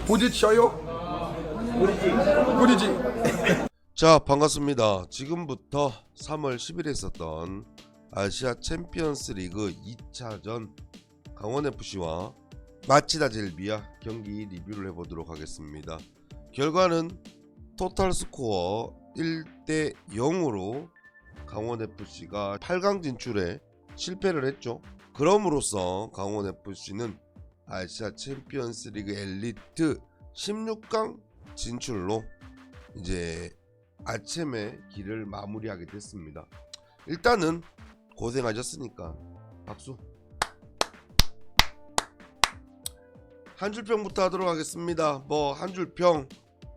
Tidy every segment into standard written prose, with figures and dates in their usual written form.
부딪혀요? 부딪지. 자, 반갑습니다. 지금부터 3월 10일에 있었던 아시아 챔피언스 리그 2차전 강원FC와 마치다 젤비아 경기 리뷰를 해보도록 하겠습니다. 결과는 토탈 스코어 1대 0으로 강원FC가 8강 진출에 실패를 했죠. 그럼으로써 강원FC는 아시아 챔피언스 리그 엘리트 16강 진출로 이제 아침에 길을 마무리하게 됐습니다. 일단은 고생하셨으니까 박수. 한 줄 평부터 하도록 하겠습니다. 뭐 한 줄 평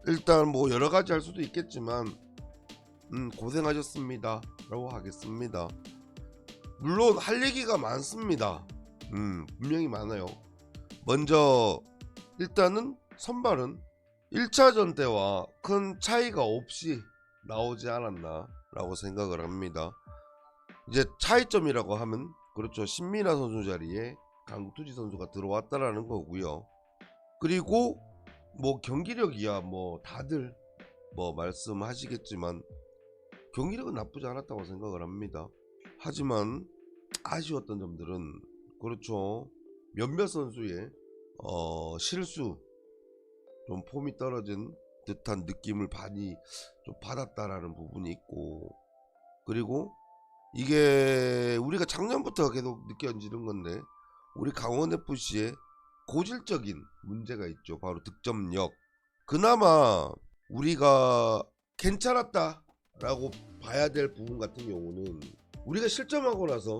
일단 뭐 여러 가지 할 수도 있겠지만 고생하셨습니다 라고 하겠습니다. 물론 할 얘기가 많습니다. 분명히 많아요. 먼저 일단은 선발은 1차전 때와 큰 차이가 없이 나오지 않았나 라고 생각을 합니다. 이제 차이점이라고 하면 그렇죠, 신민아 선수 자리에 강투지 선수가 들어왔다라는 거고요. 그리고 뭐 경기력이야 뭐 다들 뭐 말씀하시겠지만 경기력은 나쁘지 않았다고 생각을 합니다. 하지만 아쉬웠던 점들은 그렇죠, 몇몇 선수의 실수, 좀 폼이 떨어진 듯한 느낌을 많이 좀 받았다라는 부분이 있고, 그리고 이게 우리가 작년부터 계속 느껴지는 건데 우리 강원FC의 고질적인 문제가 있죠. 바로 득점력. 그나마 우리가 괜찮았다 라고 봐야 될 부분 같은 경우는 우리가 실점하고 나서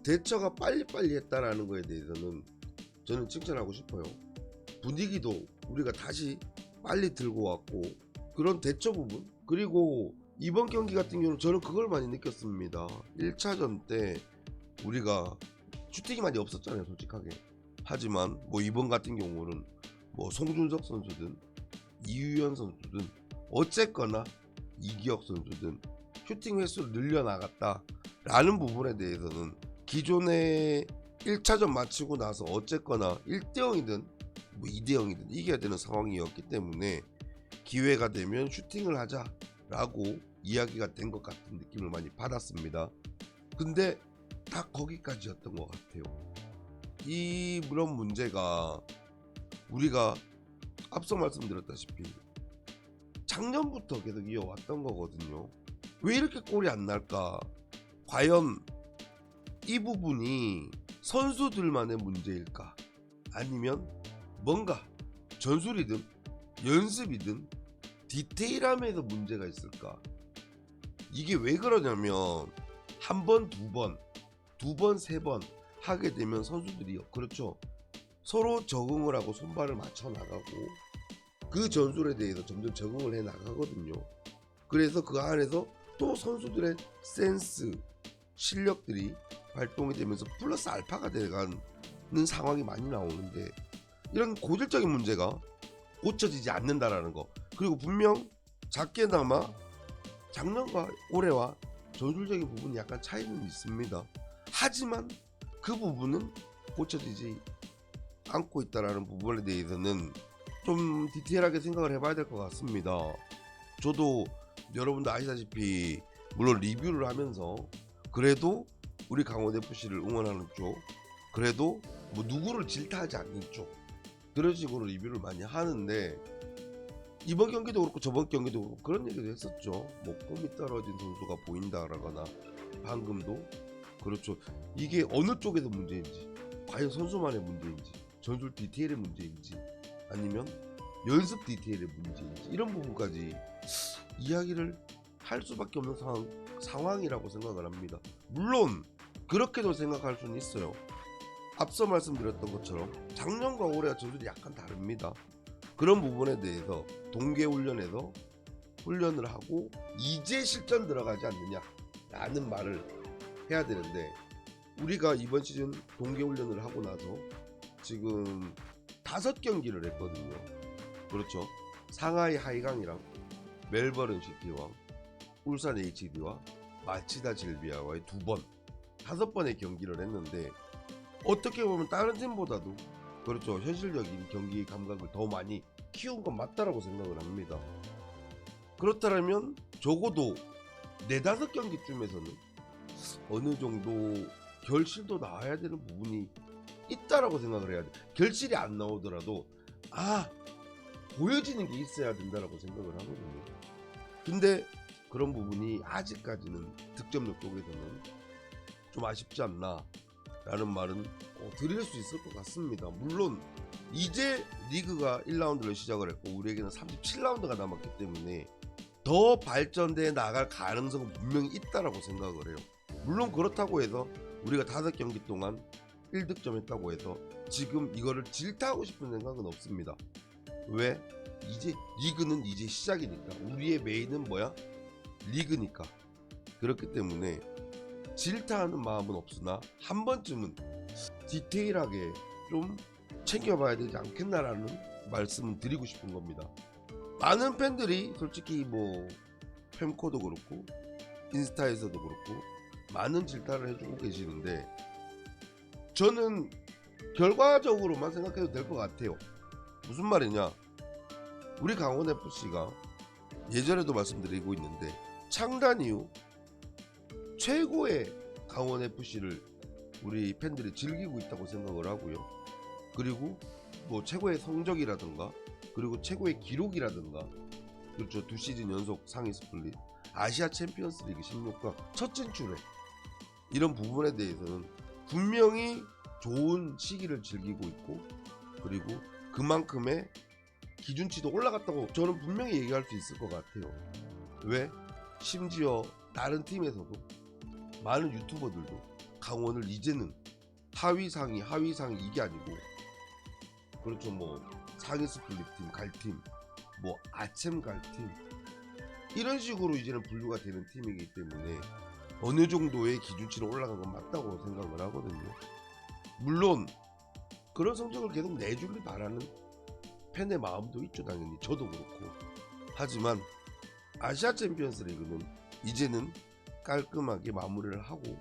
대처가 빨리빨리 했다라는 거에 대해서는 저는 칭찬하고 싶어요. 분위기도 우리가 다시 빨리 들고 왔고, 그런 대처 부분, 그리고 이번 경기 같은 경우는 저는 그걸 많이 느꼈습니다. 1차전 때 우리가 슈팅이 많이 없었잖아요, 솔직하게. 하지만 뭐 이번 같은 경우는 뭐 송준석 선수든 이유연 선수든 어쨌거나 이기혁 선수든 슈팅 횟수를 늘려나갔다 라는 부분에 대해서는 기존의 1차전 마치고 나서 어쨌거나 1대0이든 뭐 2대0이든 이겨야 되는 상황이었기 때문에 기회가 되면 슈팅을 하자 라고 이야기가 된 것 같은 느낌을 많이 받았습니다. 근데 다 거기까지였던 것 같아요. 이런 문제가 우리가 앞서 말씀드렸다시피 작년부터 계속 이어왔던 거거든요. 왜 이렇게 골이 안 날까? 과연 이 부분이 선수들만의 문제일까? 아니면 뭔가 전술이든 연습이든 디테일함에서 문제가 있을까? 이게 왜 그러냐면 한 번, 두 번, 세 번 하게 되면 선수들이 그렇죠, 서로 적응을 하고 손발을 맞춰 나가고 그 전술에 대해서 점점 적응을 해 나가거든요. 그래서 그 안에서 또 선수들의 센스, 실력들이 발동이 되면서 플러스 알파가 돼가는 상황이 많이 나오는데, 이런 고질적인 문제가 고쳐지지 않는다라는 거, 그리고 분명 작게나마 작년과 올해와 전술적인 부분이 약간 차이는 있습니다. 하지만 그 부분은 고쳐지지 않고 있다라는 부분에 대해서는 좀 디테일하게 생각을 해봐야 될 것 같습니다. 저도 여러분도 아시다시피 물론 리뷰를 하면서 그래도 우리 강원FC를 응원하는 쪽, 그래도 뭐 누구를 질타하지 않는 쪽, 그런 식으로 리뷰를 많이 하는데 이번 경기도 그렇고 저번 경기도 그렇고 그런 얘기도 했었죠. 뭐 폼이 떨어진 선수가 보인다라거나, 방금도 그렇죠, 이게 어느 쪽에서 문제인지, 과연 선수만의 문제인지, 전술 디테일의 문제인지, 아니면 연습 디테일의 문제인지, 이런 부분까지 이야기를 할 수밖에 없는 상황이라고 생각을 합니다. 물론 그렇게도 생각할 수는 있어요. 앞서 말씀드렸던 것처럼 작년과 올해가 전술이 약간 다릅니다. 그런 부분에 대해서 동계훈련에서 훈련을 하고 이제 실전 들어가지 않느냐 라는 말을 해야 되는데, 우리가 이번 시즌 동계훈련을 하고 나서 지금 5경기를 했거든요. 그렇죠, 상하이 하이강이랑 멜버른 시티와 울산 HD와 마치다 젤비아와의 2번, 5번의 경기를 했는데 어떻게 보면 다른 팀보다도 그렇죠. 현실적인 경기 감각을 더 많이 키운 건 맞다라고 생각을 합니다. 그렇다면 적어도 4-5경기쯤에서는 어느 정도 결실도 나와야 되는 부분이 있다라고 생각을 해야 돼. 결실이 안 나오더라도 보여지는 게 있어야 된다라고 생각을 하거든요. 근데 그런 부분이 아직까지는 득점력 쪽에서는 좀 아쉽지 않나 라는 말은 드릴 수 있을 것 같습니다. 물론 이제 리그가 1라운드를 시작을 했고 우리에게는 37라운드가 남았기 때문에 더 발전돼 나갈 가능성은 분명히 있다라고 생각을 해요. 물론 그렇다고 해서 우리가 5경기 동안 1득점 했다고 해서 지금 이거를 질타하고 싶은 생각은 없습니다. 왜? 이제 리그는 이제 시작이니까. 우리의 메인은 뭐야? 리그니까. 그렇기 때문에 질타하는 마음은 없으나 한 번쯤은 디테일하게 좀 챙겨봐야 되지 않겠나라는 말씀을 드리고 싶은 겁니다. 많은 팬들이 솔직히 뭐 fem코도 그렇고 인스타에서도 그렇고 많은 질타를 해주고 계시는데 저는 결과적으로만 생각해도 될 것 같아요. 무슨 말이냐, 우리 강원FC가 예전에도 말씀드리고 있는데 창단 이후 최고의 강원FC를 우리 팬들이 즐기고 있다고 생각을 하고요. 그리고 뭐 최고의 성적이라든가 그리고 최고의 기록이라든가, 그렇죠, 2시즌 연속 상위 스플릿, 아시아 챔피언스 리그 16강 첫 진출에 이런 부분에 대해서는 분명히 좋은 시기를 즐기고 있고 그리고 그만큼의 기준치도 올라갔다고 저는 분명히 얘기할 수 있을 것 같아요. 왜? 심지어 다른 팀에서도 많은 유튜버들도 강원을 이제는 하위 상위 이게 아니고, 그렇죠, 뭐 상위 스플릿팀 갈팀, 뭐 아챔 갈팀, 이런 식으로 이제는 분류가 되는 팀이기 때문에 어느 정도의 기준치는 올라간 건 맞다고 생각을 하거든요. 물론 그런 성적을 계속 내주길 바라는 팬의 마음도 있죠, 당연히. 저도 그렇고. 하지만 아시아 챔피언스 리그는 이제는 깔끔하게 마무리를 하고,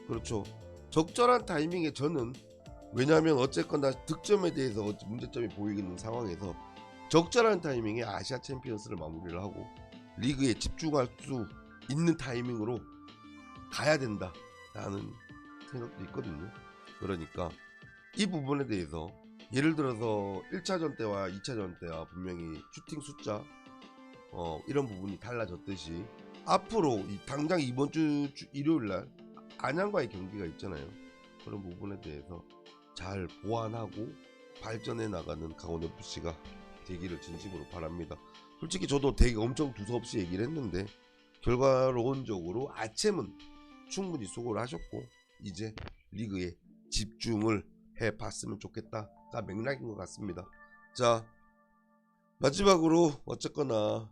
그렇죠, 적절한 타이밍에 저는, 왜냐하면 어쨌거나 득점에 대해서 문제점이 보이는 상황에서 적절한 타이밍에 아시아 챔피언스를 마무리를 하고 리그에 집중할 수 있는 타이밍으로 가야 된다라는 생각도 있거든요. 그러니까 이 부분에 대해서 예를 들어서 1차전 때와 2차전 때와 분명히 슈팅 숫자 이런 부분이 달라졌듯이 앞으로 당장 이번 주 일요일날 안양과의 경기가 있잖아요. 그런 부분에 대해서 잘 보완하고 발전해 나가는 강원FC가 되기를 진심으로 바랍니다. 솔직히 저도 되게 엄청 두서없이 얘기를 했는데 결과론적으로 아챔은 충분히 수고를 하셨고 이제 리그에 집중을 해봤으면 좋겠다가 맥락인 것 같습니다. 자, 마지막으로 어쨌거나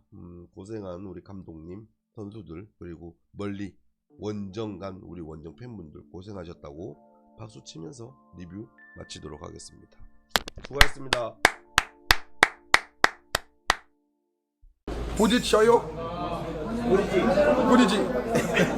고생한 우리 감독님, 선수들, 그리고 멀리 원정 간 우리 원정 팬분들 고생하셨다고 박수 치면서 리뷰 마치도록 하겠습니다. 수고하셨습니다. 보디쳐요? 보디지.